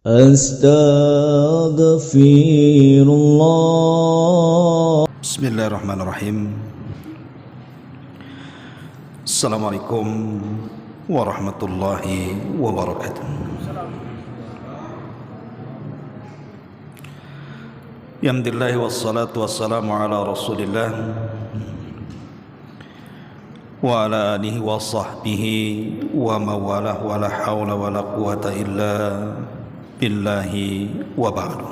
Astaghfirullah. Bismillahirrahmanirrahim. Assalamualaikum warahmatullahi wabarakatuh. Alhamdulillah wassalatu wassalamu ala Rasulillah wa ala alihi wa sahbihi wa mawalah wa la hawla wa la quwata illa billahi wa ba'du.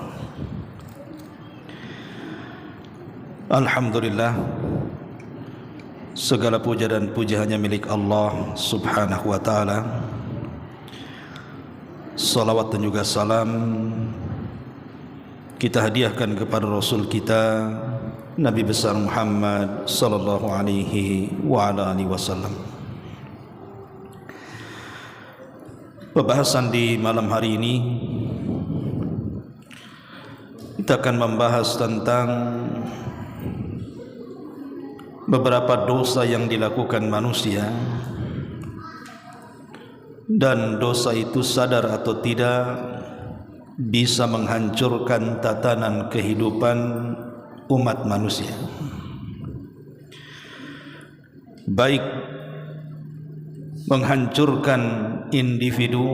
Alhamdulillah, segala puja dan puji hanya milik Allah subhanahu wa ta'ala. Salawat dan juga salam kita hadiahkan kepada Rasul kita Nabi besar Muhammad sallallahu alaihi wa ala alihi wasallam. Pembahasan di malam hari ini kita akan membahas tentang beberapa dosa yang dilakukan manusia, dan dosa itu sadar atau tidak bisa menghancurkan tatanan kehidupan umat manusia, baik menghancurkan individu,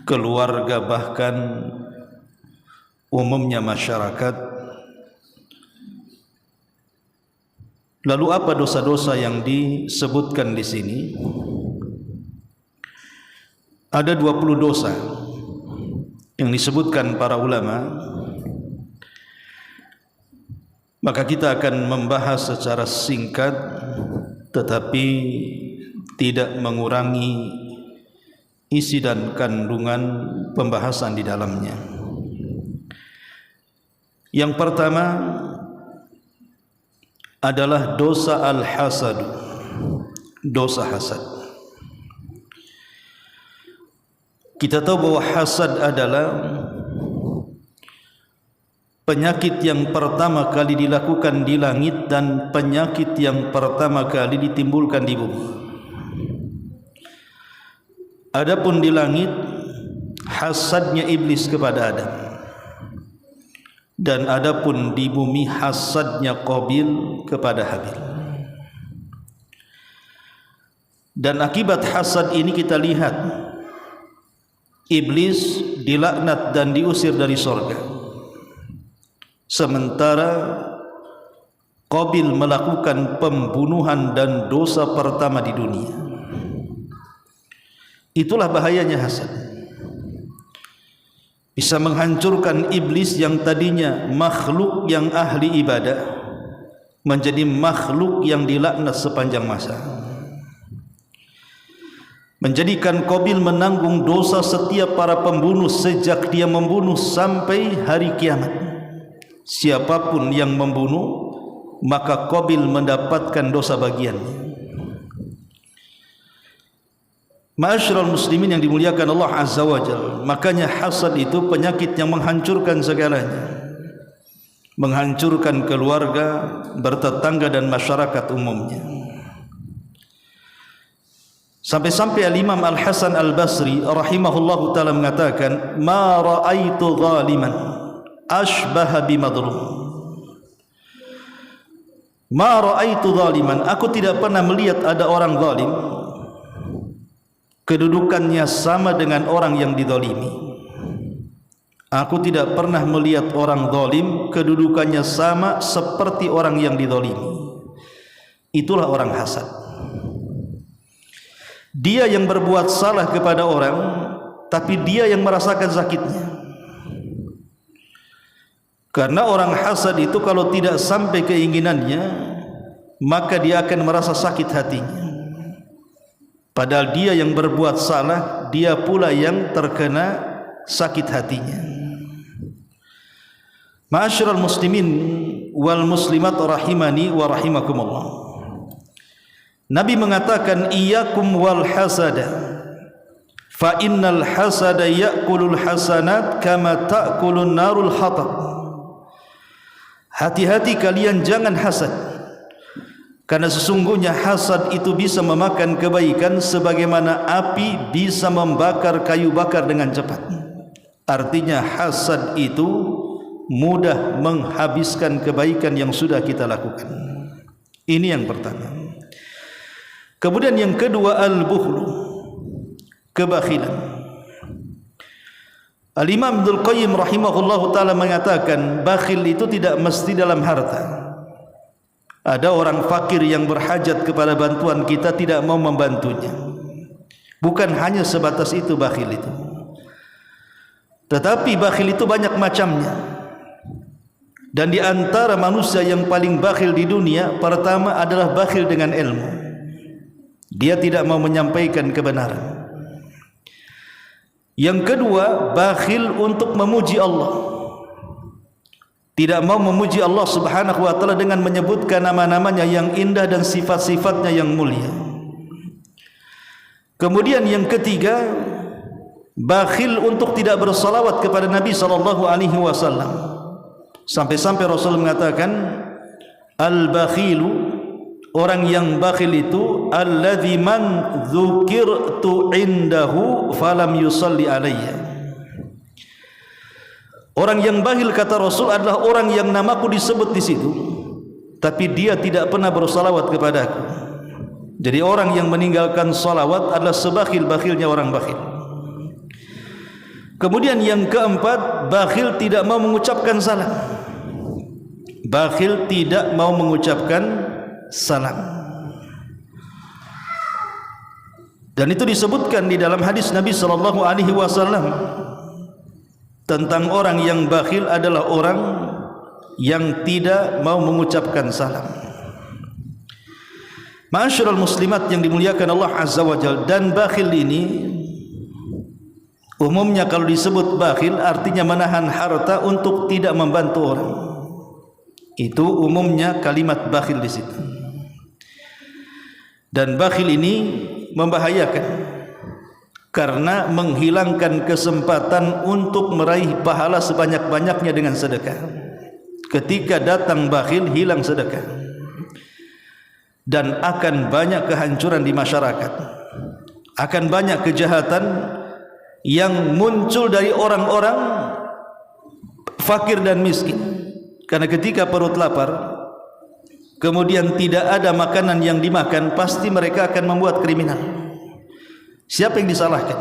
keluarga, bahkan umumnya masyarakat. Lalu apa dosa-dosa yang disebutkan di sini? Ada 20 dosa yang disebutkan para ulama. Maka kita akan membahas secara singkat tetapi tidak mengurangi isi dan kandungan pembahasan di dalamnya. Yang pertama adalah dosa al-hasad, dosa hasad. Kita tahu bahwa hasad adalah penyakit yang pertama kali dilakukan di langit dan penyakit yang pertama kali ditimbulkan di bumi. Adapun di langit, hasadnya iblis kepada Adam, dan adapun di bumi hasadnya Qabil kepada Habil. Dan akibat hasad ini kita lihat iblis dilaknat dan diusir dari surga, sementara Qabil melakukan pembunuhan dan dosa pertama di dunia. Itulah bahayanya hasad. Bisa menghancurkan iblis yang tadinya makhluk yang ahli ibadah menjadi makhluk yang dilaknat sepanjang masa. Menjadikan Qabil menanggung dosa setiap para pembunuh sejak dia membunuh sampai hari kiamat. Siapapun yang membunuh, maka Qabil mendapatkan dosa bagiannya. Ma'asyiral muslimin yang dimuliakan Allah Azza wa Jalla, makanya hasad itu penyakit yang menghancurkan segalanya, menghancurkan keluarga, bertetangga dan masyarakat umumnya. Sampai-sampai Al-Imam Al-Hasan Al-Basri rahimahullahu ta'ala mengatakan, ma ra'aitu zaliman ashbaha bimadlum. Ma ra'aitu zaliman, aku tidak pernah melihat ada orang zalim kedudukannya sama dengan orang yang dizalimi. Aku tidak pernah melihat orang zalim kedudukannya sama seperti orang yang dizalimi. Itulah orang hasad. Dia yang berbuat salah kepada orang, tapi dia yang merasakan sakitnya. Karena orang hasad itu kalau tidak sampai keinginannya, maka dia akan merasa sakit hatinya. Padahal dia yang berbuat salah, dia pula yang terkena sakit hatinya. Ma'asyiral muslimin wal muslimat rahimani wa rahimakumullah. Nabi mengatakan, iyyakum wal hasada, fa innal hasada ya'kulul hasanat kama ta'kulun narul hatab. Hati-hati kalian jangan hasad, karena sesungguhnya hasad itu bisa memakan kebaikan sebagaimana api bisa membakar kayu bakar dengan cepat. Artinya hasad itu mudah menghabiskan kebaikan yang sudah kita lakukan. Ini yang pertama. Kemudian yang kedua, al-bukhlu, kebakhilan. Al-Imam Ibnul Qayyim rahimahullahu ta'ala mengatakan bakhil itu tidak mesti dalam harta. Ada orang fakir yang berhajat kepada bantuan kita, tidak mau membantunya. Bukan hanya sebatas itu bakhil itu, tetapi bakhil itu banyak macamnya. Dan di antara manusia yang paling bakhil di dunia, pertama adalah bakhil dengan ilmu. Dia tidak mau menyampaikan kebenaran. Yang kedua, bakhil untuk memuji Allah. Tidak mau memuji Allah subhanahu wa ta'ala dengan menyebutkan nama-namanya yang indah dan sifat-sifatnya yang mulia. Kemudian yang ketiga, bakhil untuk tidak bersalawat kepada Nabi SAW. Sampai-sampai Rasul mengatakan, al-bakhilu, orang yang bakhil itu, alladzi man dzukirtu indahu falam yusalli alayya. Orang yang bakhil, kata Rasul, adalah orang yang namaku disebut di situ, tapi dia tidak pernah bersalawat kepadaku. Jadi orang yang meninggalkan salawat adalah sebakhil-bakhilnya orang bakhil. Kemudian yang keempat, bakhil tidak mau mengucapkan salam. Bakhil tidak mau mengucapkan salam. Dan itu disebutkan di dalam hadis Nabi SAW tentang orang yang bakhil adalah orang yang tidak mau mengucapkan salam. Ma'asyiral muslimat yang dimuliakan Allah Azza wa Jalla, dan bakhil ini umumnya kalau disebut bakhil artinya menahan harta untuk tidak membantu orang. Itu umumnya kalimat bakhil di situ. Dan bakhil ini membahayakan karena menghilangkan kesempatan untuk meraih pahala sebanyak-banyaknya dengan sedekah. Ketika datang bakhil, hilang sedekah, dan akan banyak kehancuran di masyarakat, akan banyak kejahatan yang muncul dari orang-orang fakir dan miskin. Karena ketika perut lapar, kemudian tidak ada makanan yang dimakan, pasti mereka akan membuat kriminal. Siapa yang disalahkan?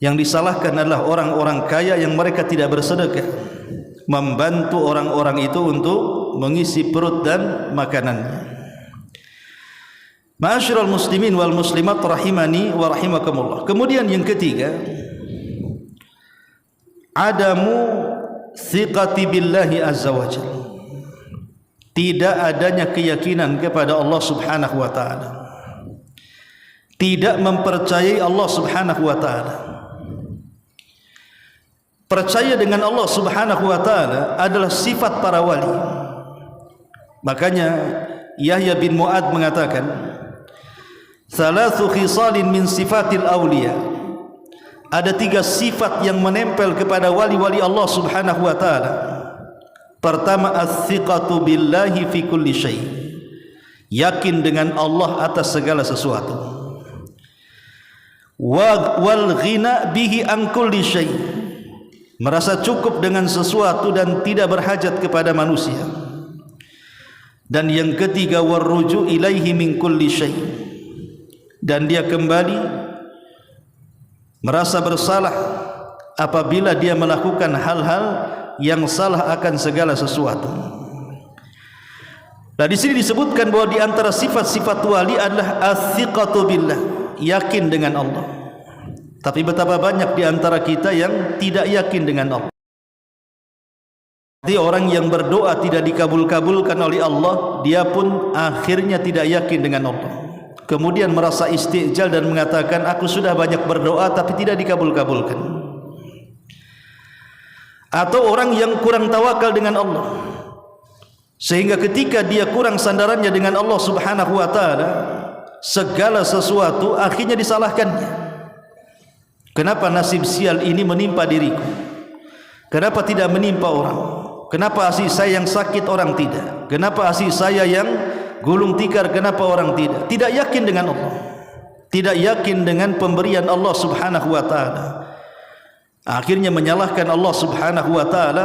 Yang disalahkan adalah orang-orang kaya yang mereka tidak bersedekah, membantu orang-orang itu untuk mengisi perut dan makanannya. Ma'asyiral muslimin wal muslimat rahimani wa rahimakumullah. Kemudian yang ketiga, adamu thiqati billahi azza wa jalla. Tidak adanya keyakinan kepada Allah subhanahu wa ta'ala, tidak mempercayai Allah subhanahu wa ta'ala. Percaya dengan Allah subhanahu wa ta'ala adalah sifat para wali. Makanya Yahya bin Mu'ad mengatakan, thalathu khisalin min sifatil awliya. Ada 3 sifat yang menempel kepada wali-wali Allah subhanahu wa ta'ala. Pertama, as-thiqatu billahi fi kulli syai', yakin dengan Allah atas segala sesuatu. Wal ghina bihi an kulli syai', merasa cukup dengan sesuatu dan tidak berhajat kepada manusia. Dan yang ketiga, warruju ilaihi min kulli syai', dan dia kembali merasa bersalah apabila dia melakukan hal-hal yang salah akan segala sesuatu. Nah, di sini disebutkan bahwa di antara sifat-sifat wali adalah as-thiqatu billah, yakin dengan Allah. Tapi betapa banyak di antara kita yang tidak yakin dengan Allah. Jadi orang yang berdoa tidak dikabul-kabulkan oleh Allah, dia pun akhirnya tidak yakin dengan Allah. Kemudian merasa istijal dan mengatakan, aku sudah banyak berdoa tapi tidak dikabul-kabulkan. Atau orang yang kurang tawakal dengan Allah, sehingga ketika dia kurang sandarannya dengan Allah subhanahu wa ta'ala, segala sesuatu akhirnya disalahkannya. Kenapa nasib sial ini menimpa diriku? Kenapa tidak menimpa orang? Kenapa asih saya yang sakit, orang tidak? Kenapa asih saya yang gulung tikar, kenapa orang tidak? Tidak yakin dengan Allah, tidak yakin dengan pemberian Allah subhanahu wa ta'ala. Akhirnya menyalahkan Allah Subhanahu wa taala,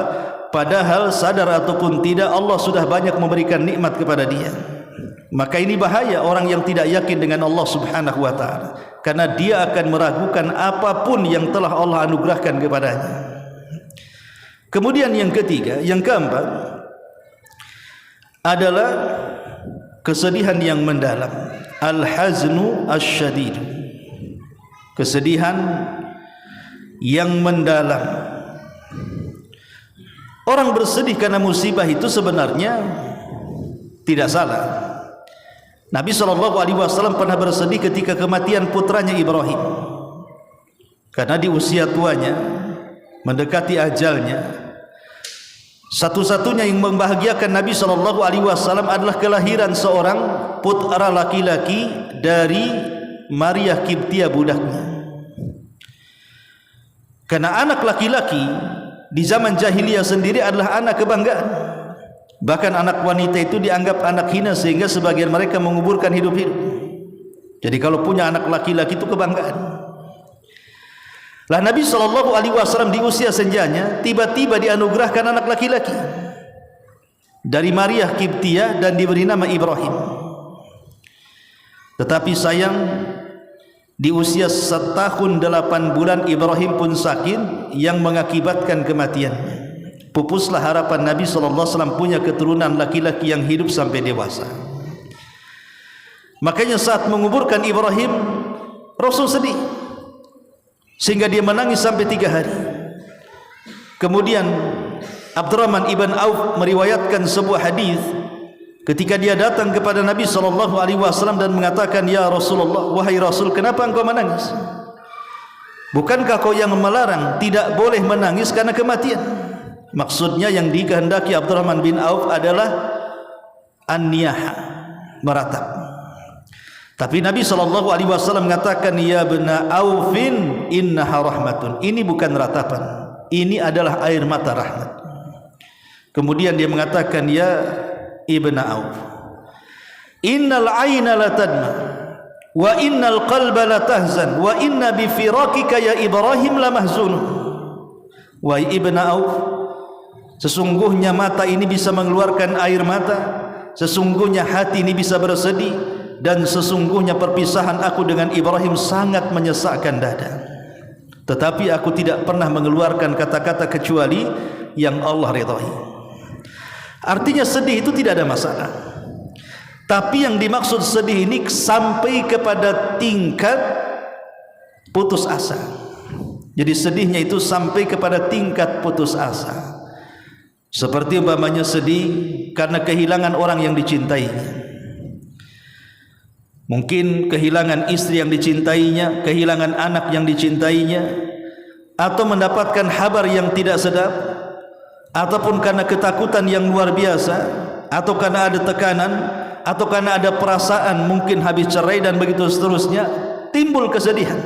padahal sadar ataupun tidak Allah sudah banyak memberikan nikmat kepada dia. Maka ini bahaya orang yang tidak yakin dengan Allah Subhanahu wa taala, karena dia akan meragukan apapun yang telah Allah anugerahkan kepadanya. Kemudian yang ketiga, yang keempat adalah kesedihan yang mendalam, al-haznu asyadid, kesedihan yang mendalam. Orang bersedih karena musibah itu sebenarnya tidak salah. Nabi SAW pernah bersedih ketika kematian putranya Ibrahim, karena di usia tuanya mendekati ajalnya. Satu-satunya yang membahagiakan Nabi SAW adalah kelahiran seorang putra laki-laki dari Maria Kiptia budaknya. Karena anak laki-laki di zaman jahiliyah sendiri adalah anak kebanggaan. Bahkan anak wanita itu dianggap anak hina, sehingga sebagian mereka menguburkan hidup-hidup. Jadi kalau punya anak laki-laki itu kebanggaan. Lah Nabi SAW di usia senjanya tiba-tiba dianugerahkan anak laki-laki dari Maria Kiptia dan diberi nama Ibrahim. Tetapi sayang, di usia 1 tahun 8 bulan Ibrahim pun sakit yang mengakibatkan kematiannya. Pupuslah harapan Nabi SAW punya keturunan laki-laki yang hidup sampai dewasa. Makanya saat menguburkan Ibrahim, Rasul sedih sehingga dia menangis sampai 3 hari. Kemudian Abdurrahman ibn Auf meriwayatkan sebuah hadis ketika dia datang kepada Nabi SAW dan mengatakan, "Ya Rasulullah, wahai Rasul, kenapa engkau menangis? Bukankah kau yang melarang tidak boleh menangis karena kematian?" Maksudnya yang dikehendaki Abdurrahman bin Auf adalah an-niyaha, meratap. Tapi Nabi SAW mengatakan, "Ya bena Aufin, innaha rahmatun." Ini bukan ratapan, ini adalah air mata rahmat. Kemudian dia mengatakan, "Ya ibna Auf, innal aina la tadma wa innal qalba la tahzan wa inna bi firakika ya Ibrahim la mahzun." Wahai ibna Auf, sesungguhnya mata ini bisa mengeluarkan air mata, sesungguhnya hati ini bisa bersedih, dan sesungguhnya perpisahan aku dengan Ibrahim sangat menyesakkan dada. Tetapi aku tidak pernah mengeluarkan kata-kata kecuali yang Allah ridhai. Artinya sedih itu tidak ada masalah. Tapi yang dimaksud sedih ini sampai kepada tingkat putus asa. Jadi sedihnya itu sampai kepada tingkat putus asa. Seperti umpamanya sedih karena kehilangan orang yang dicintainya. Mungkin kehilangan istri yang dicintainya, kehilangan anak yang dicintainya, atau mendapatkan kabar yang tidak sedap, ataupun karena ketakutan yang luar biasa, atau karena ada tekanan, atau karena ada perasaan mungkin habis cerai dan begitu seterusnya, timbul kesedihan.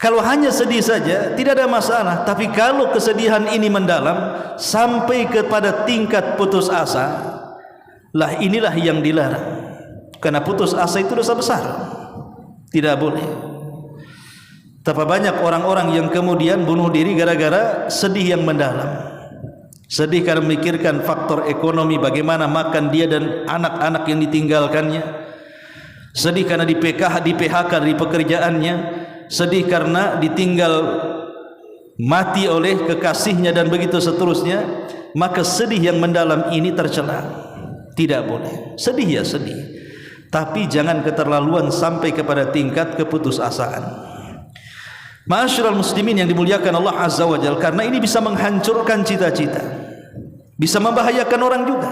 Kalau hanya sedih saja tidak ada masalah, tapi kalau kesedihan ini mendalam sampai kepada tingkat putus asa, lah inilah yang dilarang. Karena putus asa itu dosa besar, tidak boleh. Tapi banyak orang-orang yang kemudian bunuh diri gara-gara sedih yang mendalam. Sedih karena memikirkan faktor ekonomi, bagaimana makan dia dan anak-anak yang ditinggalkannya. Sedih karena di PHK dari pekerjaannya. Sedih karena ditinggal mati oleh kekasihnya dan begitu seterusnya. Maka sedih yang mendalam ini tercela, tidak boleh. Sedih ya sedih, tapi jangan keterlaluan sampai kepada tingkat keputusasaan. Ma'asyiral muslimin yang dimuliakan Allah Azza wa Jalla, karena ini bisa menghancurkan cita-cita, bisa membahayakan orang juga,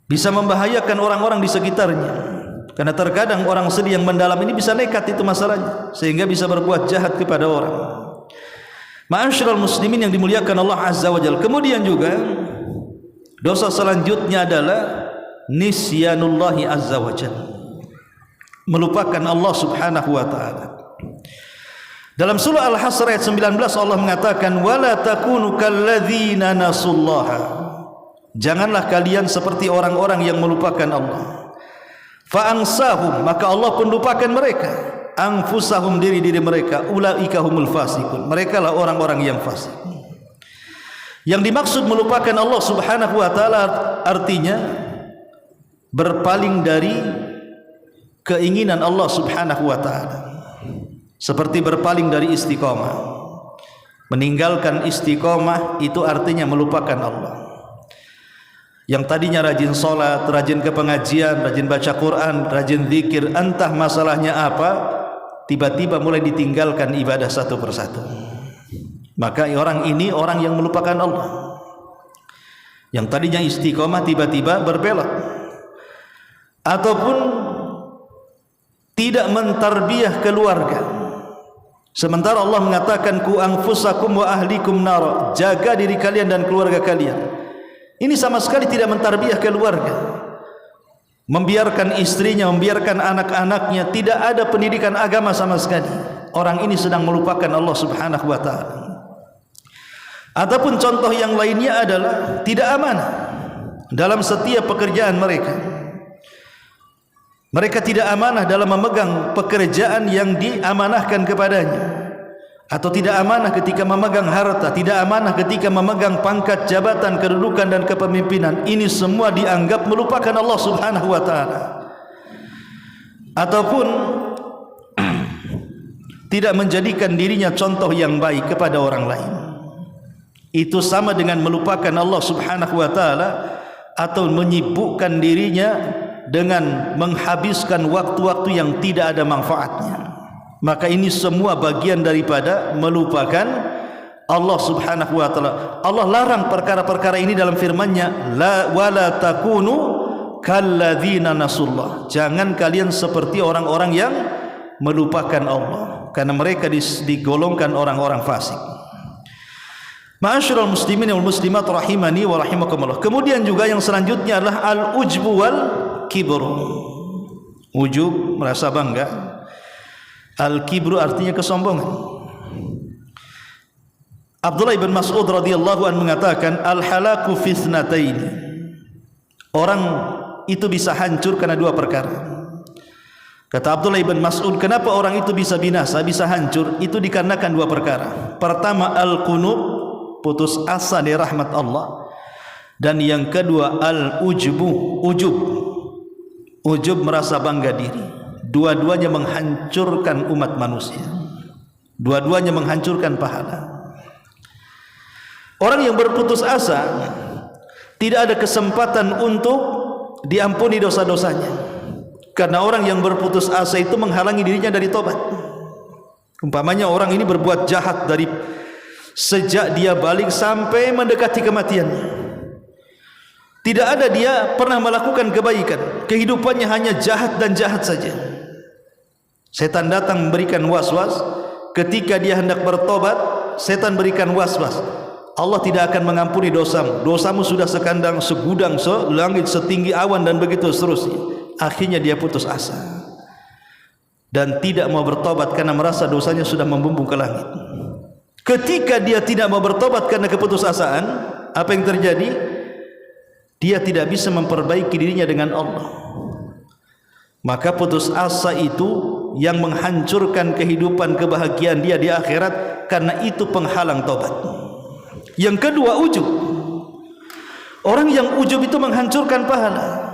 bisa membahayakan orang-orang di sekitarnya. Karena terkadang orang sedih yang mendalam ini bisa nekat, itu masalahnya, sehingga bisa berbuat jahat kepada orang. Ma'asyiral muslimin yang dimuliakan Allah Azza wa Jalla. Kemudian juga dosa selanjutnya adalah nisyanullahi azza wa jalla, melupakan Allah subhanahu wa ta'ala. Dalam surah Al-Hasr ayat 19 Allah mengatakan, wala takunu kalladzina nasullaha, janganlah kalian seperti orang-orang yang melupakan Allah. Fa ansahum, maka Allah pun lupakan mereka. anfusahum, diri-diri mereka, ulaika humul fasiqun, mereka lah orang-orang yang fasik. Yang dimaksud melupakan Allah Subhanahu wa taala artinya berpaling dari keinginan Allah Subhanahu wa taala, seperti berpaling dari istiqamah. Meninggalkan istiqamah itu artinya melupakan Allah. Yang tadinya rajin sholat, rajin ke pengajian, rajin baca Quran, rajin zikir, entah masalahnya apa, tiba-tiba mulai ditinggalkan ibadah satu persatu. Maka orang ini orang yang melupakan Allah. Yang tadinya istiqamah tiba-tiba berbelok, ataupun tidak mentarbiyah keluarga. Sementara Allah mengatakan ku anfusakum wa ahlikum nar, jaga diri kalian dan keluarga kalian. Ini sama sekali tidak mentarbiyah keluarga, membiarkan istrinya, membiarkan anak-anaknya, tidak ada pendidikan agama sama sekali. Orang ini sedang melupakan Allah Subhanahu wa taala. Ataupun contoh yang lainnya adalah tidak amanah dalam setiap pekerjaan mereka. Mereka tidak amanah dalam memegang pekerjaan yang diamanahkan kepadanya, atau tidak amanah ketika memegang harta, tidak amanah ketika memegang pangkat, jabatan, kedudukan dan kepemimpinan. Ini semua dianggap melupakan Allah Subhanahu wa taala. Ataupun tidak menjadikan dirinya contoh yang baik kepada orang lain. Itu sama dengan melupakan Allah Subhanahu wa taala, atau menyibukkan dirinya dengan menghabiskan waktu-waktu yang tidak ada manfaatnya. Maka ini semua bagian daripada melupakan Allah Subhanahu wa taala. Allah larang perkara-perkara ini dalam firman-Nya, la wala takunu kalladzina nasullah. Jangan kalian seperti orang-orang yang melupakan Allah, karena mereka digolongkan orang-orang fasik. Ma'asyiral muslimin wal muslimat rahimani wa rahimakumullah. Kemudian juga yang selanjutnya adalah al-ujbu wal kibr. Ujub, merasa bangga. Al-kibru artinya kesombongan. Abdullah bin Mas'ud radhiyallahu anhu mengatakan, al-halaku fi itsnatain. Orang itu bisa hancur karena dua perkara. Kata Abdullah bin Mas'ud, kenapa orang itu bisa binasa, bisa hancur? Itu dikarenakan dua perkara. Pertama, al-qunut, putus asa dari rahmat Allah, dan yang kedua al-ujbu, ujub merasa bangga diri. Dua-duanya menghancurkan umat manusia, dua-duanya menghancurkan pahala. Orang yang berputus asa tidak ada kesempatan untuk diampuni dosa-dosanya, karena orang yang berputus asa itu menghalangi dirinya dari tobat. Umpamanya orang ini berbuat jahat dari sejak dia balik sampai mendekati kematiannya, tidak ada dia pernah melakukan kebaikan. Kehidupannya hanya jahat dan jahat saja. Setan datang memberikan was-was. Ketika dia hendak bertobat, setan berikan was-was, Allah tidak akan mengampuni dosamu, dosamu sudah sekandang, segudang, selangit, setinggi awan, dan begitu seterusnya. Akhirnya dia putus asa dan tidak mau bertobat karena merasa dosanya sudah membumbung ke langit. Ketika dia tidak mau bertobat karena keputusasaan, apa yang terjadi? Dia tidak bisa memperbaiki dirinya dengan Allah. Maka putus asa itu yang menghancurkan kehidupan kebahagiaan dia di akhirat, karena itu penghalang tobat. Yang kedua, ujub. Orang yang ujub itu menghancurkan pahala.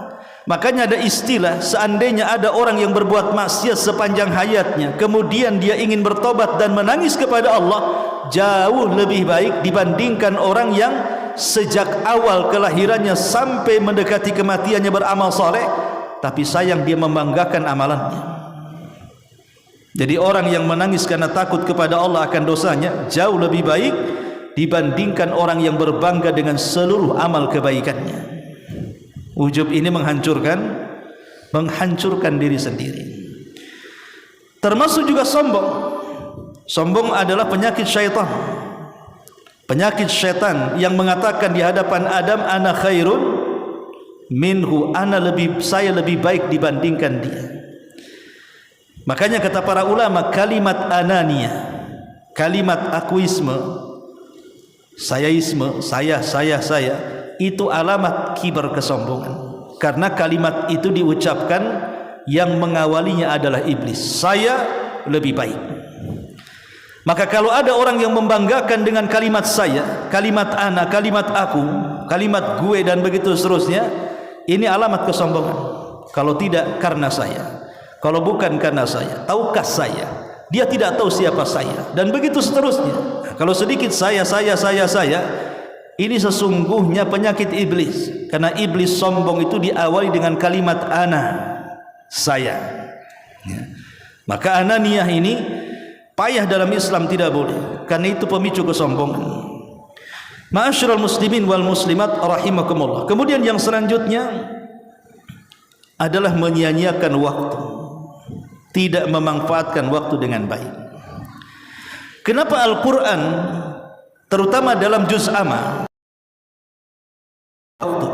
Makanya ada istilah, seandainya ada orang yang berbuat maksiat sepanjang hayatnya, kemudian dia ingin bertobat dan menangis kepada Allah, jauh lebih baik dibandingkan orang yang sejak awal kelahirannya sampai mendekati kematiannya beramal soleh, tapi sayang dia membanggakan amalannya. Jadi orang yang menangis karena takut kepada Allah akan dosanya jauh lebih baik dibandingkan orang yang berbangga dengan seluruh amal kebaikannya. Ujub ini menghancurkan diri sendiri. Termasuk juga sombong. Sombong adalah penyakit syaitan. Penyakit syaitan yang mengatakan di hadapan Adam, ana khairun minhu, saya lebih baik dibandingkan dia. Makanya kata para ulama, kalimat anania, kalimat akuisme, sayaisme, saya, itu alamat kibar, kesombongan. Karena kalimat itu diucapkan yang mengawalinya adalah iblis. Saya lebih baik. Maka kalau ada orang yang membanggakan dengan kalimat saya, kalimat ana, kalimat aku, kalimat gue dan begitu seterusnya, ini alamat kesombongan. Kalau tidak karena saya, kalau bukan karena saya, tahukah saya? Dia tidak tahu siapa saya dan begitu seterusnya. Kalau sedikit saya, ini sesungguhnya penyakit iblis. Karena iblis sombong itu diawali dengan kalimat ana, saya. Ya. Maka ananiyah ini payah dalam Islam, tidak boleh, karena itu pemicu kesombongan. Ma'asyiral muslimin wal muslimat rahimakumullah. Kemudian yang selanjutnya adalah menyia-nyiakan waktu, tidak memanfaatkan waktu dengan baik. Kenapa Al-Quran terutama dalam juz amma waktu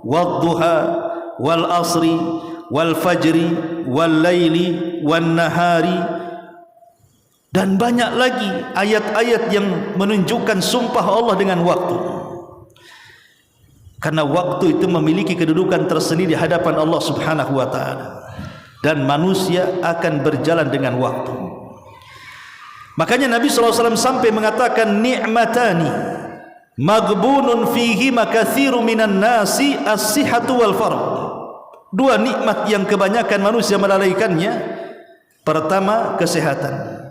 wadduha wal asri wal fajri wal laili wan nahari dan banyak lagi ayat-ayat yang menunjukkan sumpah Allah dengan waktu, karena waktu itu memiliki kedudukan tersendiri di hadapan Allah Subhanahu wa ta'ala, dan manusia akan berjalan dengan waktu. Makanya Nabi SAW sampai mengatakan ni'matani maghbunun fihi makatsiru minan nasi as-sihhatu wal farq. Dua nikmat yang kebanyakan manusia melalaikannya. Pertama, kesehatan.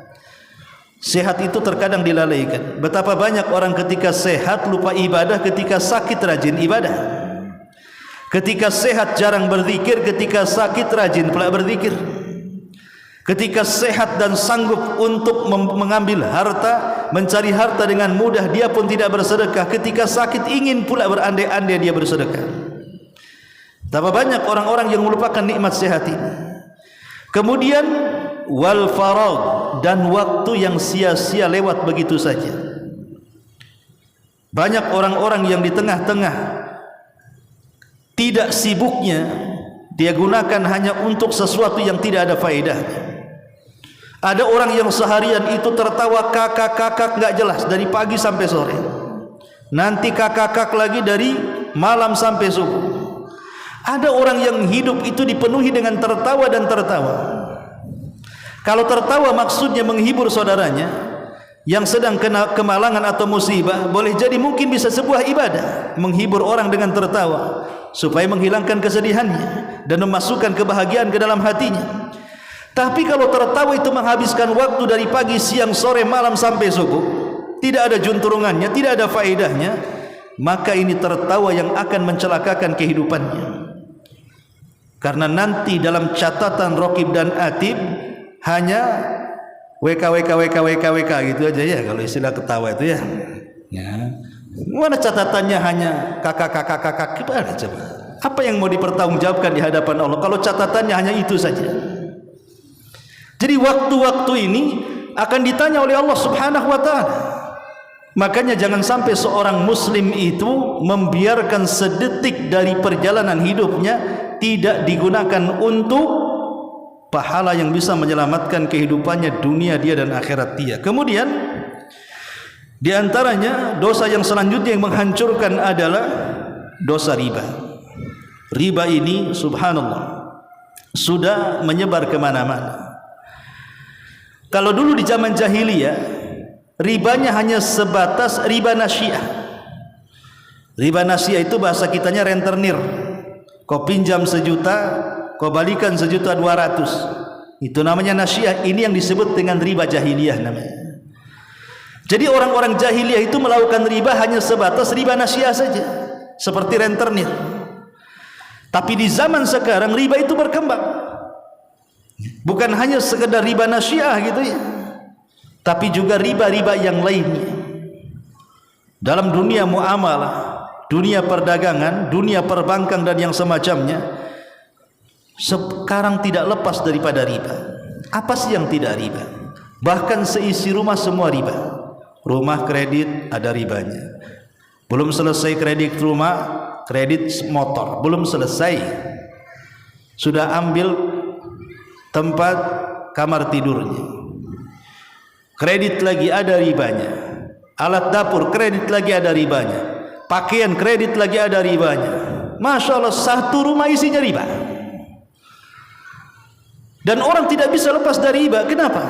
Sehat itu terkadang dilalaikan. Betapa banyak orang ketika sehat lupa ibadah, ketika sakit rajin ibadah. Ketika sehat jarang berzikir, ketika sakit rajin pula berzikir. Ketika sehat dan sanggup untuk mengambil harta, mencari harta dengan mudah, dia pun tidak bersedekah. Ketika sakit ingin pula berandai-andai dia bersedekah. Betapa banyak orang-orang yang melupakan nikmat sehat ini. Kemudian wal faragh, dan waktu yang sia-sia lewat begitu saja. Banyak orang-orang yang di tengah-tengah tidak sibuknya dia gunakan hanya untuk sesuatu yang tidak ada faedahnya. Ada orang yang seharian itu tertawa kakak-kakak enggak jelas dari pagi sampai sore. Nanti kakak-kakak lagi dari malam sampai subuh. Ada orang yang hidup itu dipenuhi dengan tertawa dan tertawa. Kalau tertawa maksudnya menghibur saudaranya yang sedang kena kemalangan atau musibah, boleh jadi mungkin bisa sebuah ibadah, menghibur orang dengan tertawa supaya menghilangkan kesedihannya dan memasukkan kebahagiaan ke dalam hatinya. Tapi kalau tertawa itu menghabiskan waktu dari pagi, siang, sore, malam sampai subuh, tidak ada junturungannya, tidak ada faedahnya, maka ini tertawa yang akan mencelakakan kehidupannya. Karena nanti dalam catatan Raqib dan Atid hanya WK gitu aja ya, kalau istilah ketawa itu ya. Mana catatannya hanya kakak gimana coba? Apa yang mau dipertanggungjawabkan di hadapan Allah kalau catatannya hanya itu saja? Jadi waktu-waktu ini akan ditanya oleh Allah Subhanahu wa ta'ala. Makanya jangan sampai seorang muslim itu membiarkan sedetik dari perjalanan hidupnya tidak digunakan untuk pahala yang bisa menyelamatkan kehidupannya, dunia dia dan akhirat dia. Kemudian di antaranya dosa yang selanjutnya yang menghancurkan adalah dosa riba. Riba ini subhanallah sudah menyebar kemana-mana. Kalau dulu di zaman jahiliyah ribanya hanya sebatas riba nasyiyah. Riba nasyiyah itu bahasa kitanya rentenir. Kau pinjam 1 juta, kau balikan 1.200.000. Itu namanya nasyiyah. Ini yang disebut dengan riba jahiliyah namanya. Jadi orang-orang jahiliyah itu melakukan riba hanya sebatas riba nasyiyah saja, seperti rentenir. Tapi di zaman sekarang riba itu berkembang. Bukan hanya sekedar riba nasyiyah gitu ya, tapi juga riba-riba yang lainnya. Dalam dunia muamalah, dunia perdagangan, dunia perbankan dan yang semacamnya, sekarang tidak lepas daripada riba. Apa sih yang tidak riba? Bahkan seisi rumah semua riba. Rumah kredit ada ribanya. Belum selesai kredit rumah, kredit motor belum selesai, sudah ambil tempat kamar tidurnya, kredit lagi ada ribanya. Alat dapur kredit lagi ada ribanya. Pakaian kredit lagi ada ribanya. Masya Allah, satu rumah isinya riba. Dan orang tidak bisa lepas dari riba. Kenapa?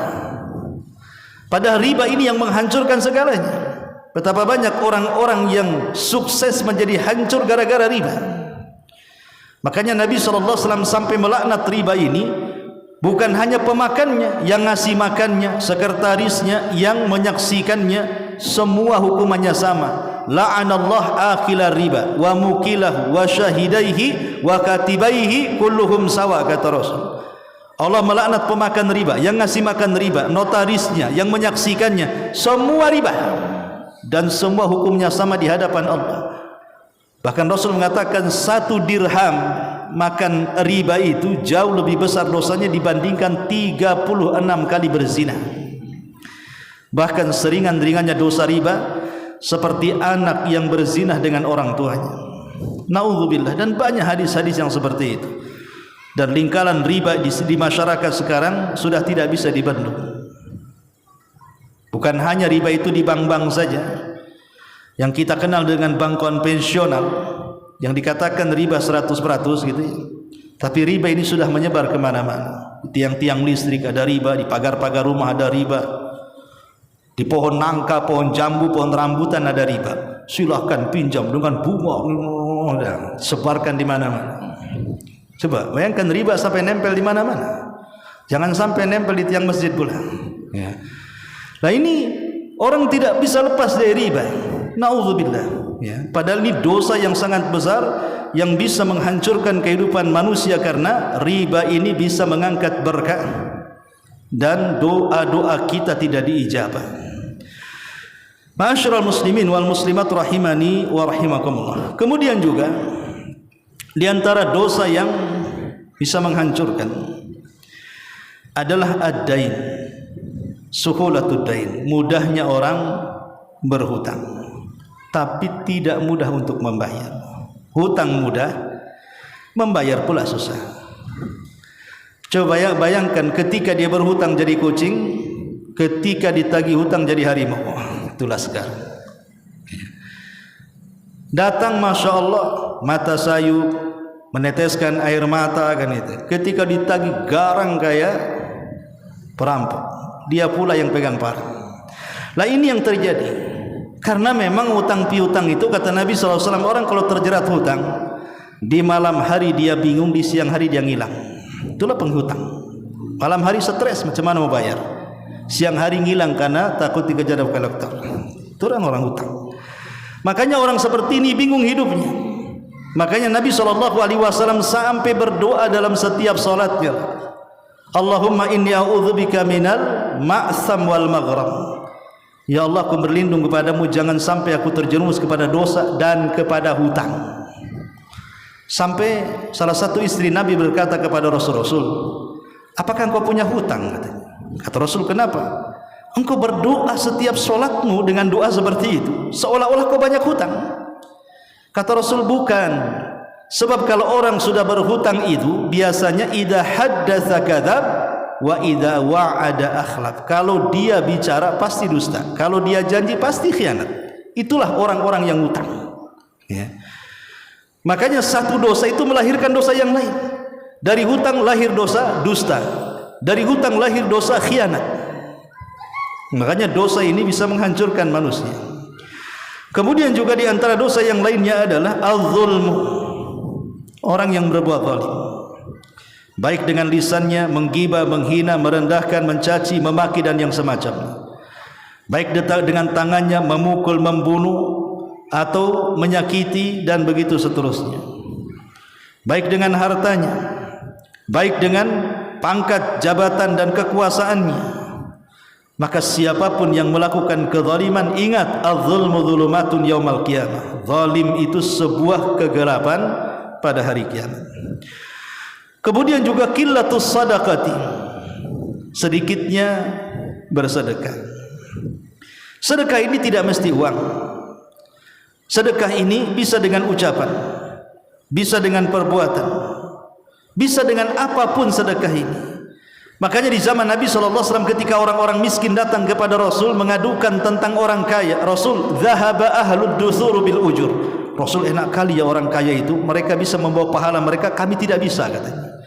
Padahal riba ini yang menghancurkan segalanya. Betapa banyak orang-orang yang sukses menjadi hancur gara-gara riba. Makanya Nabi SAW sampai melaknat riba ini. Bukan hanya pemakannya, yang ngasih makannya, sekretarisnya, yang menyaksikannya, semua hukumannya sama. La'anallah akila riba wa mukilah wa syahidaihi wa katibaihi kulluhum sawa, kata Rasul. Allah melaknat pemakan riba, yang ngasih makan riba, notarisnya, yang menyaksikannya, semua riba, dan semua hukumnya sama di hadapan Allah. Bahkan Rasul mengatakan 1 dirham makan riba itu jauh lebih besar dosanya dibandingkan 36 kali berzina. Bahkan seringan-ringannya dosa riba seperti anak yang berzina dengan orang tuanya. Na'udzubillah. Dan banyak hadis-hadis yang seperti itu. Dan lingkaran riba di masyarakat sekarang sudah tidak bisa dibendung. Bukan hanya riba itu di bank-bank saja yang kita kenal dengan bank konvensional, yang dikatakan riba 100% gitu ya. Tapi riba ini sudah menyebar kemana-mana. Di tiang-tiang listrik ada riba, di pagar-pagar rumah ada riba, di pohon nangka, pohon jambu, pohon rambutan ada riba. Silahkan pinjam dengan bunga, sebarkan di mana-mana. Coba bayangkan riba sampai nempel di mana-mana. Jangan sampai nempel di tiang masjid pula. Ya. Nah ini orang tidak bisa lepas dari riba. Na'udzubillah. Ya. Padahal ini dosa yang sangat besar yang bisa menghancurkan kehidupan manusia, karena riba ini bisa mengangkat berkah dan doa-doa kita tidak diijabah. Ma'asyiral muslimin wal muslimat rahimani wa rahimakumullah. Kemudian juga di antara dosa yang bisa menghancurkan adalah ad-dain, suhulatud dain, mudahnya orang berhutang tapi tidak mudah untuk membayar. Hutang mudah, membayar pula susah. Coba bayangkan ketika dia berhutang jadi kucing, ketika ditagih hutang jadi harimau. Itulah sekarang. Datang Masya Allah, mata sayu, meneteskan air mata kan itu. Ketika ditagih garang kayak perampok, dia pula yang pegang parang. Lah ini yang terjadi. Karena memang hutang piutang itu, kata Nabi SAW, orang kalau terjerat hutang, di malam hari dia bingung, di siang hari dia ngilang. Itulah penghutang. Malam hari stres, macam mana mau bayar. Siang hari ngilang karena takut dikejar kolektor. Itu orang hutang. Makanya orang seperti ini bingung hidupnya. Makanya Nabi SAW sampai berdoa dalam setiap salatnya, Allahumma inni a'udzubika minal ma'sam wal maghram. Ya Allah, aku berlindung kepadamu jangan sampai aku terjerumus kepada dosa dan kepada hutang. Sampai salah satu istri Nabi berkata kepada Rasul, apakah engkau punya hutang? Kata Rasul, kenapa? Engkau berdoa setiap solatmu dengan doa seperti itu, seolah-olah kau banyak hutang. Kata Rasul, bukan. Sebab kalau orang sudah berhutang itu biasanya idza haddatsa kadzab wa idza wa'ada akhlaf. Kalau dia bicara pasti dusta, kalau dia janji pasti khianat. Itulah orang-orang yang hutang. Ya. Makanya satu dosa itu melahirkan dosa yang lain. Dari hutang lahir dosa dusta, dari hutang lahir dosa khianat. Makanya dosa ini bisa menghancurkan manusia. Kemudian juga di antara dosa yang lainnya adalah al-zulmu, orang yang berbuat zalim, baik dengan lisannya menggibah, menghina, merendahkan, mencaci, memaki dan yang semacamnya. Baik dengan tangannya memukul, membunuh atau menyakiti dan begitu seterusnya. Baik dengan hartanya, baik dengan pangkat, jabatan dan kekuasaannya. Maka siapapun yang melakukan kezaliman, ingat, az-zulmu dzulumatun yaumal qiyamah. Zalim itu sebuah kegelapan pada hari kiamat. Kemudian juga qillatus sadaqati, sedikitnya bersedekah. Sedekah ini tidak mesti uang. Sedekah ini bisa dengan ucapan, bisa dengan perbuatan, bisa dengan apapun sedekah ini. Makanya di zaman Nabi SAW ketika orang-orang miskin datang kepada Rasul mengadukan tentang orang kaya, Rasul, zahaba ahlud dusur bil ujur. Rasul, enak kali ya orang kaya itu, mereka bisa membawa pahala mereka, kami tidak bisa, katanya.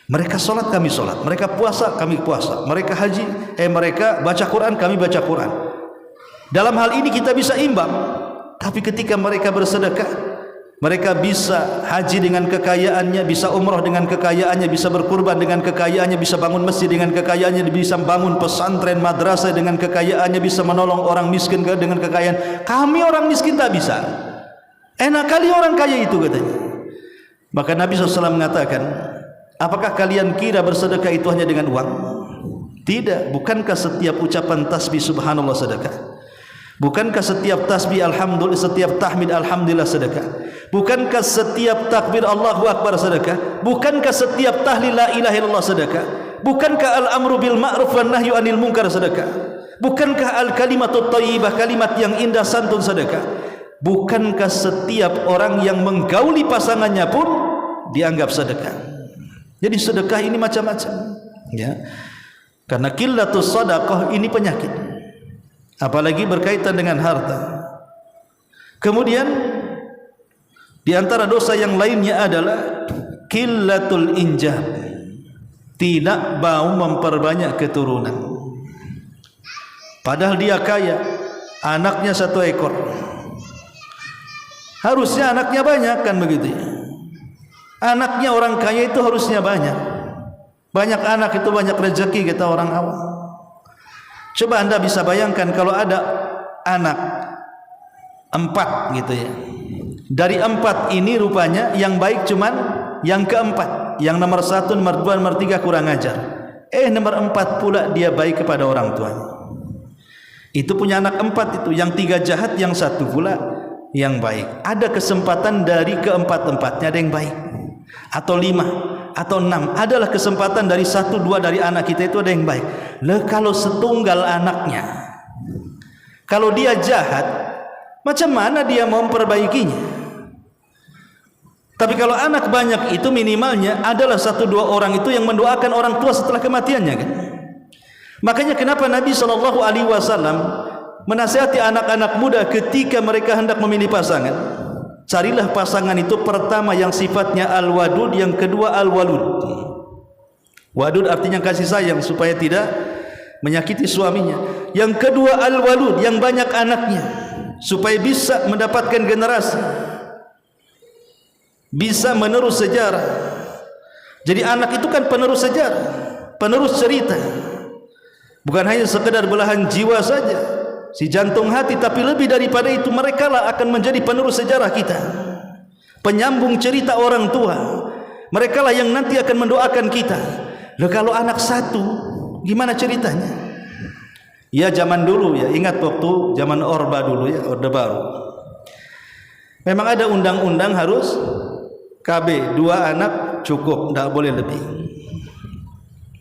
Mereka sholat, kami sholat. Mereka puasa, kami puasa. Mereka haji, mereka baca Quran, kami baca Quran. Dalam hal ini kita bisa imbang. Tapi ketika mereka bersedekah, mereka bisa haji dengan kekayaannya, bisa umrah dengan kekayaannya, bisa berkurban dengan kekayaannya, bisa bangun masjid dengan kekayaannya, bisa bangun pesantren, madrasah dengan kekayaannya, bisa menolong orang miskin dengan kekayaan. Kami orang miskin tak bisa. Enak kali orang kaya itu, katanya. Maka Nabi SAW mengatakan, apakah kalian kira bersedekah itu hanya dengan uang? Tidak. Bukankah setiap ucapan tasbih subhanallah sedekah? Bukankah setiap tasbih alhamdulillah, setiap tahmid alhamdulillah sedekah? Bukankah setiap takbir Allahu akbar sedekah? Bukankah setiap tahlil la ilaha illallah sedekah? Bukankah al-amru bil ma'ruf wan nahyu anil munkar sedekah? Bukankah al-kalimatut thayyibah, kalimat yang indah santun sedekah? Bukankah setiap orang yang menggauli pasangannya pun dianggap sedekah? Jadi sedekah ini macam-macam, ya. Karena qillatus shadaqah ini penyakit, apalagi berkaitan dengan harta. Kemudian di antara dosa yang lainnya adalah qillatul injab, tidak mau memperbanyak keturunan. Padahal dia kaya, anaknya 1 ekor. Harusnya anaknya banyak, kan begitu ya. Anaknya orang kaya itu harusnya banyak. Banyak anak itu banyak rezeki, kata orang awam. Coba Anda bisa bayangkan kalau ada anak 4 gitu ya. Dari 4 ini rupanya yang baik cuman yang keempat. Yang nomor 1, nomor 2, nomor 3 kurang ajar. Nomor 4 pula dia baik kepada orang tuanya. Itu punya anak 4 itu. Yang 3 jahat, yang 1 pula yang baik. Ada kesempatan dari keempat-empatnya ada yang baik, atau 5 atau 6. Adalah kesempatan dari 1, 2 dari anak kita itu ada yang baik. Kalau setunggal anaknya, kalau dia jahat, macam mana dia mau memperbaikinya? Tapi kalau anak banyak itu minimalnya adalah 1, 2 orang itu yang mendoakan orang tua setelah kematiannya, kan? Makanya kenapa Nabi SAW menasihati anak-anak muda ketika mereka hendak memilih pasangan, carilah pasangan itu pertama yang sifatnya al-wadud, yang kedua al-walud. Wadud artinya kasih sayang supaya tidak menyakiti suaminya. Yang kedua al-walud, yang banyak anaknya supaya bisa mendapatkan generasi, bisa menerus sejarah. Jadi anak itu kan penerus sejarah, penerus cerita. Bukan hanya sekedar belahan jiwa saja, si jantung hati, tapi lebih daripada itu, mereka lah akan menjadi penerus sejarah kita, penyambung cerita orang tua. Mereka lah yang nanti akan mendoakan kita. Loh, kalau anak 1 gimana ceritanya? Ya zaman dulu ya, ingat waktu zaman Orba dulu ya, Orde Baru, memang ada undang-undang harus KB 2 anak cukup, tidak boleh lebih.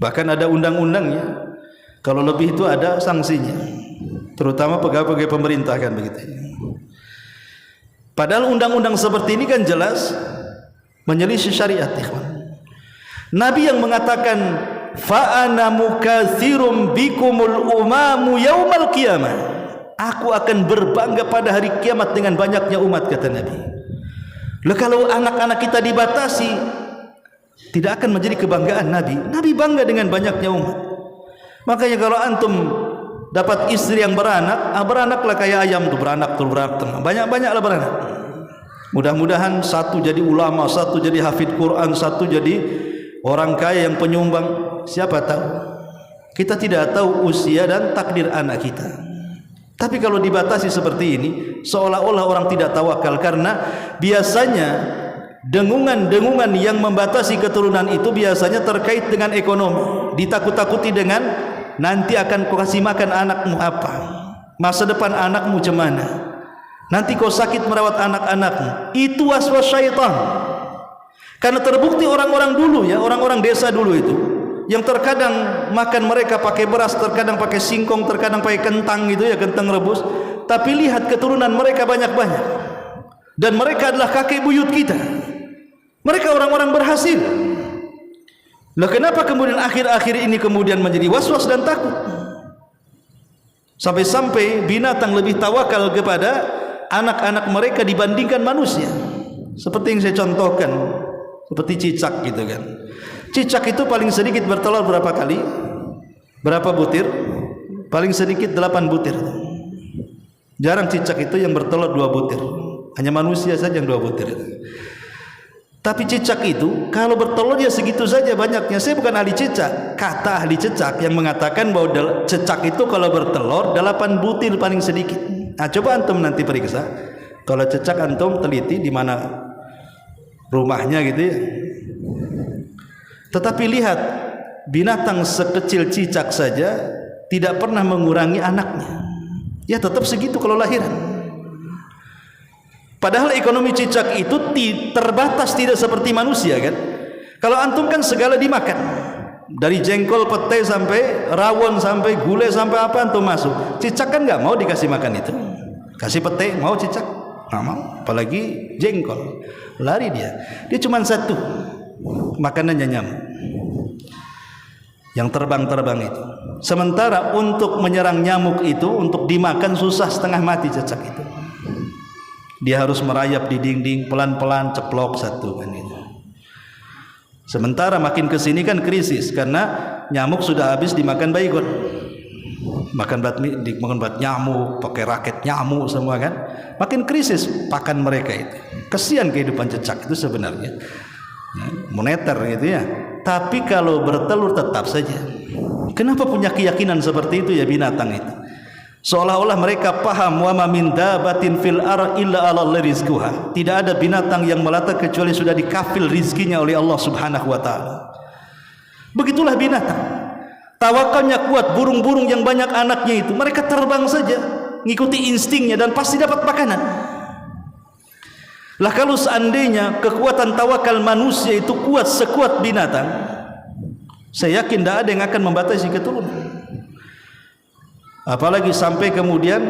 Bahkan ada undang-undangnya, kalau lebih itu ada sanksinya, terutama pegawai-pegawai pemerintah, kan begitu. Padahal undang-undang seperti ini kan jelas menyelisih syariat, ikhwan. Nabi yang mengatakan fa ana mukatsirum bikumul umamu yaumal qiyamah, aku akan berbangga pada hari kiamat dengan banyaknya umat, kata Nabi. Loh, kalau anak-anak kita dibatasi, tidak akan menjadi kebanggaan Nabi. Nabi bangga dengan banyaknya umat. Makanya kalau antum dapat istri yang beranaklah kayak ayam tuh, beranak, banyak-banyaklah beranak. Mudah-mudahan 1 jadi ulama, 1 jadi hafid Quran, 1 jadi orang kaya yang penyumbang. Siapa tahu? Kita tidak tahu usia dan takdir anak kita. Tapi kalau dibatasi seperti ini, seolah-olah orang tidak tawakal, karena biasanya dengungan-dengungan yang membatasi keturunan itu biasanya terkait dengan ekonomi. Ditakut-takuti dengan nanti akan kau kasih makan anakmu apa, masa depan anakmu cemana, nanti kau sakit merawat anak-anakmu. Itu waswas syaitan. Karena terbukti orang-orang dulu ya, orang-orang desa dulu itu, yang terkadang makan mereka pakai beras, terkadang pakai singkong, terkadang pakai kentang gitu ya, kentang rebus. Tapi lihat keturunan mereka banyak-banyak, dan mereka adalah kakek buyut kita. Mereka orang-orang berhasil. Lah kenapa kemudian akhir-akhir ini kemudian menjadi was-was dan takut? Sampai-sampai binatang lebih tawakal kepada anak-anak mereka dibandingkan manusia. Seperti yang saya contohkan, seperti cicak gitu kan. Cicak itu paling sedikit bertelur berapa kali? Berapa butir? Paling sedikit 8 butir. Jarang cicak itu yang bertelur 2 butir. Hanya manusia saja yang 2 butir. Tapi cicak itu kalau bertelur ya segitu saja banyaknya. Saya bukan ahli cicak. Kata ahli cicak yang mengatakan bahwa cicak itu kalau bertelur 8 butir paling sedikit. Nah, coba antum nanti periksa. Kalau cicak antum teliti di mana rumahnya gitu ya. Tetapi lihat, binatang sekecil cicak saja tidak pernah mengurangi anaknya. Ya tetap segitu kalau lahiran. Padahal ekonomi cicak itu terbatas, tidak seperti manusia kan. Kalau antum kan segala dimakan, dari jengkol, pete sampai rawon, sampai gulai, sampai apa antum masuk. Cicak kan nggak mau dikasih makan itu. Kasih pete mau cicak nggak mau, apalagi jengkol, lari dia. Dia cuma satu makanannya, nyamuk yang terbang-terbang itu. Sementara untuk menyerang nyamuk itu, untuk dimakan susah setengah mati cicak itu. Dia harus merayap di dinding, pelan-pelan ceplok satu kan itu. Sementara makin kesini kan krisis, karena nyamuk sudah habis dimakan baygon, makan bat nyamuk, pakai raket nyamuk semua kan. Makin krisis pakan mereka itu. Kesian kehidupan cicak itu sebenarnya, moneter gitu ya. Tapi kalau bertelur tetap saja. Kenapa punya keyakinan seperti itu ya binatang itu? Seolah-olah mereka paham wa ma min dabatin fil ar illa 'alallahi rizquha. Tidak ada binatang yang melata kecuali sudah dikafil rizkinya oleh Allah Subhanahu wa taala. Begitulah binatang. Tawakalnya kuat, burung-burung yang banyak anaknya itu, mereka terbang saja, ngikuti instingnya dan pasti dapat makanan. Lah kalau seandainya kekuatan tawakal manusia itu kuat sekuat binatang, saya yakin tidak ada yang akan membatasi keturunan. Apalagi sampai kemudian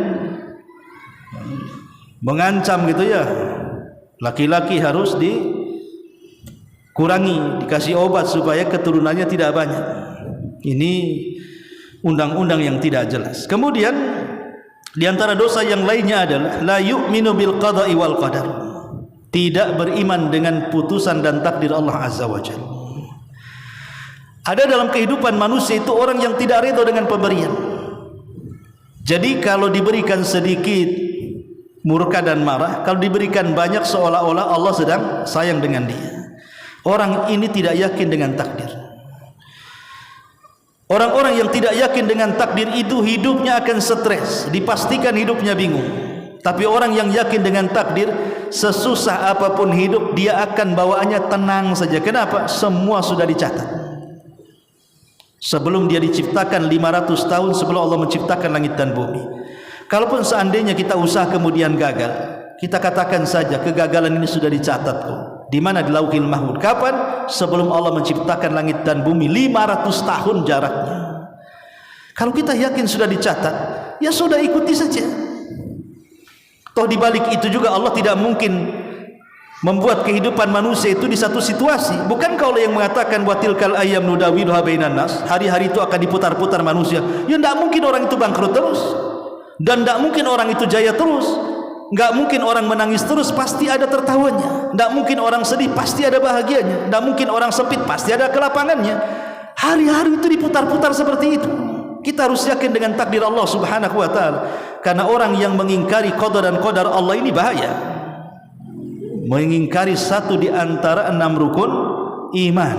mengancam gitu ya, laki-laki harus dikurangi, dikasih obat supaya keturunannya tidak banyak. Ini undang-undang yang tidak jelas. Kemudian di antara dosa yang lainnya adalah la yu'minu bil qada'i wal qadar. Tidak beriman dengan putusan dan takdir Allah Azza wa Jalla. Ada dalam kehidupan manusia itu orang yang tidak ridho dengan pemberian. Jadi kalau diberikan sedikit murka dan marah, kalau diberikan banyak seolah-olah Allah sedang sayang dengan dia. Orang ini tidak yakin dengan takdir. Orang-orang yang tidak yakin dengan takdir itu hidupnya akan stres, dipastikan hidupnya bingung. Tapi orang yang yakin dengan takdir, sesusah apapun hidup dia akan bawaannya tenang saja. Kenapa? Semua sudah dicatat. Sebelum dia diciptakan 500 tahun sebelum Allah menciptakan langit dan bumi. Kalaupun seandainya kita usaha kemudian gagal, kita katakan saja kegagalan ini sudah dicatat kok. Di mana? Di Lauhil Mahfuz. Kapan? Sebelum Allah menciptakan langit dan bumi, 500 tahun jaraknya. Kalau kita yakin sudah dicatat, ya sudah ikuti saja. Toh di balik itu juga Allah tidak mungkin membuat kehidupan manusia itu di satu situasi. Bukan kalau yang mengatakan wa tilkal ayyam nudawiluha bainan nas, hari-hari itu akan diputar-putar manusia. Ya tidak mungkin orang itu bangkrut terus, dan tidak mungkin orang itu jaya terus, tidak mungkin orang menangis terus, pasti ada tertawanya. Tidak mungkin orang sedih, pasti ada bahagianya. Tidak mungkin orang sempit, pasti ada kelapangannya. Hari-hari itu diputar-putar seperti itu. Kita harus yakin dengan takdir Allah Subhanahu wa taala. Karena orang yang mengingkari qada dan qadar Allah ini bahaya. Mengingkari satu di antara 6 rukun iman,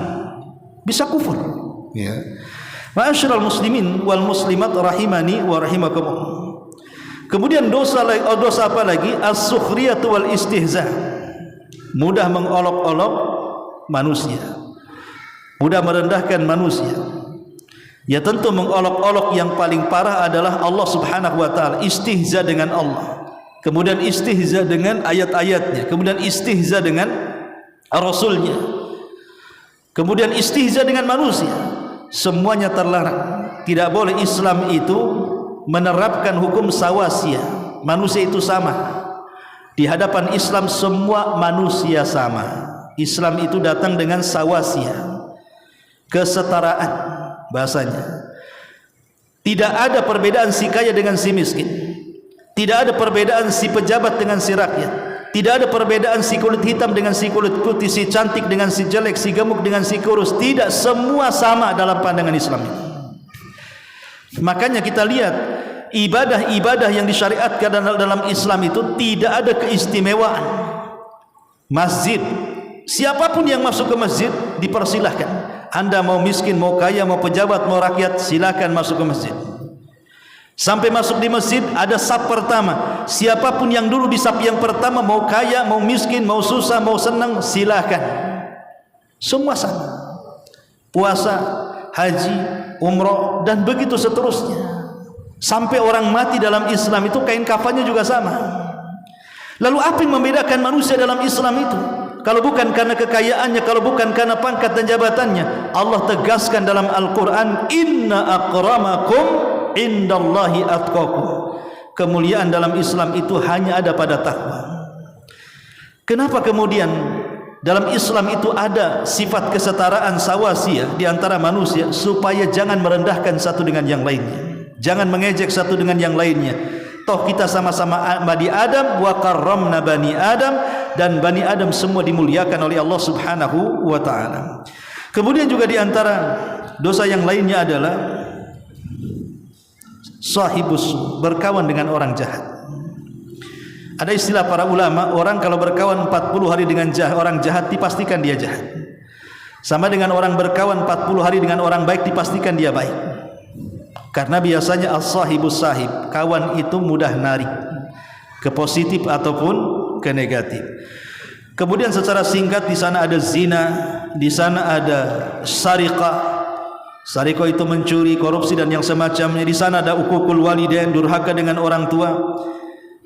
bisa kufur ya. Ma'asyiral muslimin wal muslimat rahimani wa rahimakumullah. Kemudian dosa apa lagi? As-sukhriyatu wal istihza. Mudah mengolok-olok manusia, mudah merendahkan manusia. Ya tentu mengolok-olok yang paling parah adalah Allah Subhanahu wa taala, istihza dengan Allah. Kemudian istihza dengan ayat-ayatnya, kemudian istihza dengan Rasulnya, kemudian istihza dengan manusia. Semuanya terlarang. Tidak boleh. Islam itu menerapkan hukum sawasiyah. Manusia itu sama. Di hadapan Islam semua manusia sama. Islam itu datang dengan sawasiyah, kesetaraan bahasanya. Tidak ada perbedaan si kaya dengan si miskin. Tidak ada perbedaan si pejabat dengan si rakyat. Tidak ada perbedaan si kulit hitam dengan si kulit putih, si cantik dengan si jelek, si gemuk dengan si kurus. Tidak, semua sama dalam pandangan Islam itu. Makanya kita lihat ibadah-ibadah yang disyariatkan dalam Islam itu tidak ada keistimewaan. Masjid, siapapun yang masuk ke masjid dipersilahkan. Anda mau miskin, mau kaya, mau pejabat, mau rakyat, silakan masuk ke masjid. Sampai masuk di masjid ada saf pertama. Siapapun yang dulu di saf yang pertama, mau kaya, mau miskin, mau susah, mau senang, silakan. Semua sama. Puasa, haji, umroh, dan begitu seterusnya. Sampai orang mati dalam Islam itu kain kafannya juga sama. Lalu apa yang membedakan manusia dalam Islam itu? Kalau bukan karena kekayaannya, kalau bukan karena pangkat dan jabatannya. Allah tegaskan dalam Al-Quran, inna akramakum indallahi atqakum. Kemuliaan dalam Islam itu hanya ada pada takwa. Kenapa kemudian dalam Islam itu ada sifat kesetaraan sawasiyah di antara manusia, supaya jangan merendahkan satu dengan yang lainnya, jangan mengejek satu dengan yang lainnya. Toh kita sama-sama Bani Adam, wa karramna Bani Adam, dan Bani Adam semua dimuliakan oleh Allah Subhanahu wa taala. Kemudian juga di antara dosa yang lainnya adalah sahibus, berkawan dengan orang jahat. Ada istilah para ulama, orang kalau berkawan 40 hari dengan orang jahat, dipastikan dia jahat. Sama dengan orang berkawan 40 hari dengan orang baik, dipastikan dia baik. Karena biasanya as-sahibus sahib, kawan itu mudah narik ke positif ataupun ke negatif. Kemudian secara singkat di sana ada zina, di sana ada sariqah. Sariqah itu mencuri, korupsi dan yang semacamnya. Di sana ada uququl walidain, durhaka dengan orang tua.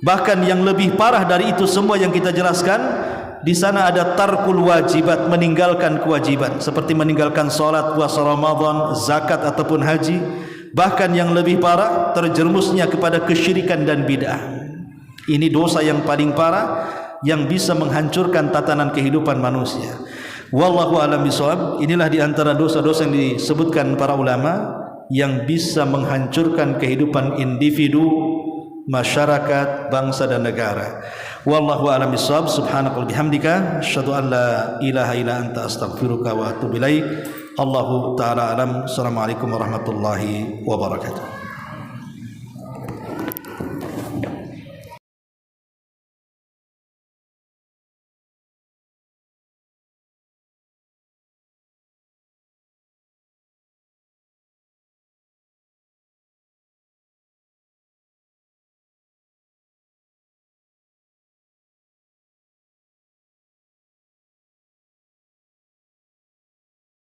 Bahkan yang lebih parah dari itu semua yang kita jelaskan, di sana ada tarkul wajibat, meninggalkan kewajiban, seperti meninggalkan salat, puasa Ramadan, zakat ataupun haji. Bahkan yang lebih parah, terjerumusnya kepada kesyirikan dan bid'ah. Ini dosa yang paling parah yang bisa menghancurkan tatanan kehidupan manusia. Wallahu a'lam bishawab. Inilah di antara dosa-dosa yang disebutkan para ulama yang bisa menghancurkan kehidupan individu, masyarakat, bangsa dan negara. Wallahu a'lam bishawab. Subhanakallahumma bihamdika asyhadu an la ilaha illa anta astaghfiruka wa atubu ilaik. Allahu ta'ala alam. Assalamualaikum warahmatullahi wabarakatuh.